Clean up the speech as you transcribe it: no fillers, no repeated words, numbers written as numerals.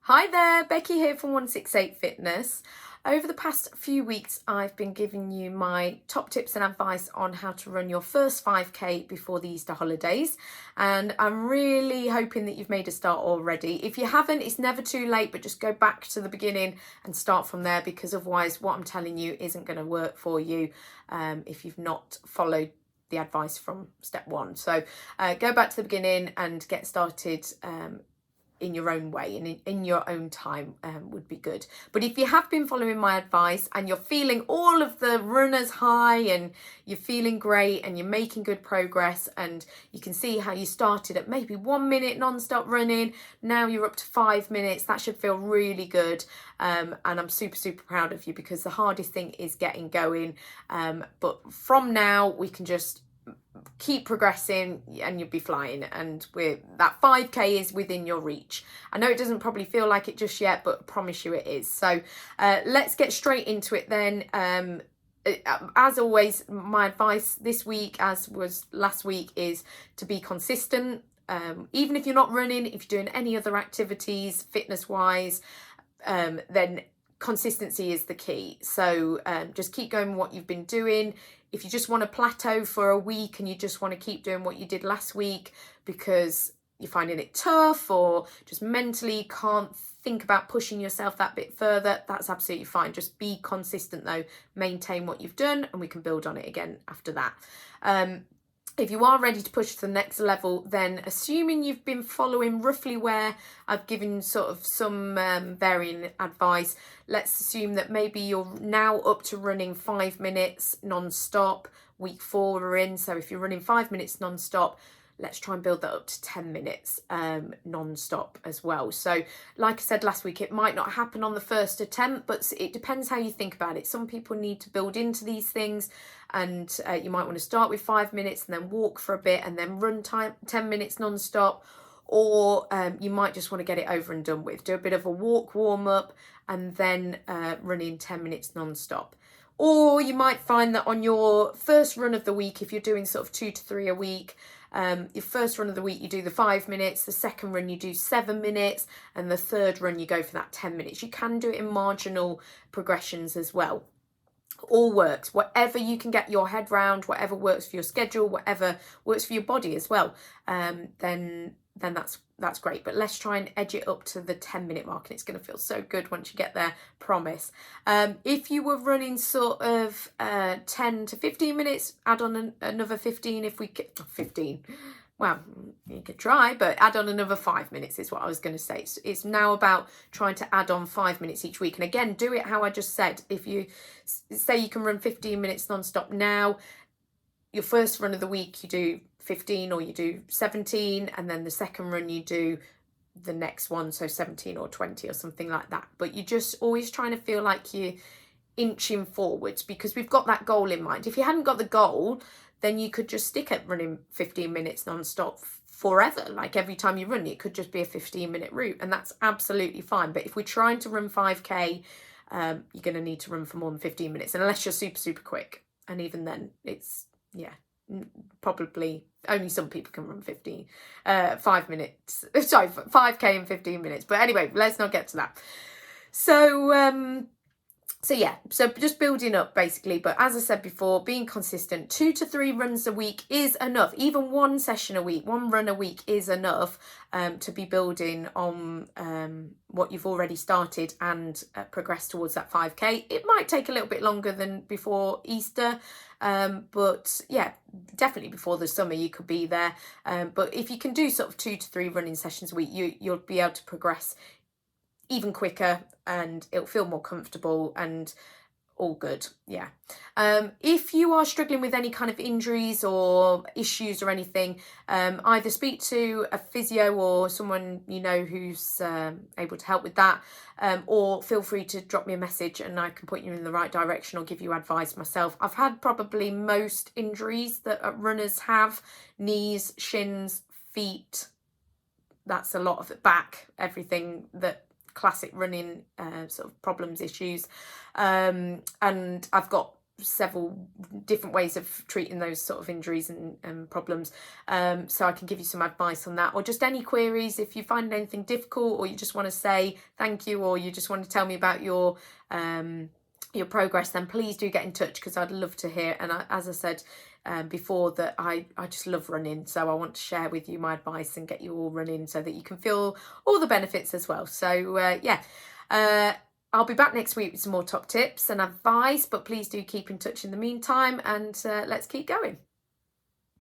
Hi there, Becky here from 168 Fitness. Over the past few weeks, I've been giving you my top tips and advice on how to run your first 5K before the Easter holidays. And I'm really hoping that you've made a start already. If you haven't, it's never too late, but just go back to the beginning and start from there, because otherwise what I'm telling you isn't going to work for you if you've not followed the advice from step one. So go back to the beginning and get started in your own way and in your own time would be good. But if you have been following my advice and you're feeling all of the runner's high and you're feeling great and you're making good progress, and you can see how you started at maybe 1 minute non-stop running, now you're up to 5 minutes, that should feel really good. And I'm super proud of you, because the hardest thing is getting going. But from now we can just keep progressing and you'll be flying, and that 5K is within your reach. I know it doesn't probably feel like it just yet, but I promise you it is. So let's get straight into it then. As always, my advice this week, as was last week, is to be consistent. Even if you're not running, if you're doing any other activities fitness wise, then consistency is the key. So just keep going what you've been doing. If you just want to plateau for a week and you just want to keep doing what you did last week because you're finding it tough or just mentally can't think about pushing yourself that bit further, that's absolutely fine. Just be consistent though, maintain what you've done, and we can build on it again after that. If you are ready to push to the next level, then assuming you've been following roughly where I've given sort of some varying advice, let's assume that maybe you're now up to running 5 minutes non-stop. Week 4 we're in, so if you're running 5 minutes non-stop, let's try and build that up to 10 minutes non-stop as well. So like I said last week, it might not happen on the first attempt, but it depends how you think about it. Some people need to build into these things, and you might want to start with 5 minutes and then walk for a bit and then run 10 minutes non-stop. Or you might just want to get it over and done with. Do a bit of a walk warm-up and then running 10 minutes non-stop. Or you might find that on your first run of the week, if you're doing sort of 2 to 3 a week, your first run of the week you do the 5 minutes, the second run you do 7 minutes, and the third run you go for that 10 minutes. You can do it in marginal progressions as well. All works. Whatever you can get your head round, whatever works for your schedule, whatever works for your body as well, then that's great. But let's try and edge it up to the 10-minute mark, and it's going to feel so good once you get there, promise. If you were running sort of 10 to 15 minutes, add on another 15 if we get 15. Well, you could try, but add on another 5 minutes is what I was going to say. It's now about trying to add on 5 minutes each week. And again, do it how I just said. If you say you can run 15 minutes non-stop now, your first run of the week you do 15 or you do 17, and then the second run you do the next one, so 17 or 20 or something like that. But you're just always trying to feel like you're inching forwards, because we've got that goal in mind. If you hadn't got the goal, then you could just stick at running 15 minutes non-stop forever. Like every time you run, it could just be a 15-minute route, and that's absolutely fine. But if we're trying to run 5K, you're going to need to run for more than 15 minutes, unless you're super quick. And even then, it's, probably only some people can run 5 minutes. Sorry, 5K in 15 minutes. But anyway, let's not get to that. So just building up basically. But as I said before, being consistent, 2 to 3 runs a week is enough. Even one session a week, one run a week is enough to be building on what you've already started and progress towards that 5K. It might take a little bit longer than before Easter, but yeah, definitely before the summer you could be there. But if you can do sort of 2 to 3 running sessions a week, you'll be able to progress even quicker, and it'll feel more comfortable and all good. If you are struggling with any kind of injuries or issues or anything, either speak to a physio or someone you know who's able to help with that, or feel free to drop me a message and I can point you in the right direction or give you advice myself. I've had probably most injuries that runners have: knees, shins, feet, that's a lot of it, back, everything that classic running sort of problems, issues, and I've got several different ways of treating those sort of injuries and problems, so I can give you some advice on that, or just any queries if you find anything difficult, or you just want to say thank you, or you just want to tell me about your progress, then please do get in touch, because I'd love to hear. And as I said before, that I just love running, so I want to share with you my advice and get you all running so that you can feel all the benefits as well. So yeah, I'll be back next week with some more top tips and advice, but please do keep in touch in the meantime, and let's keep going.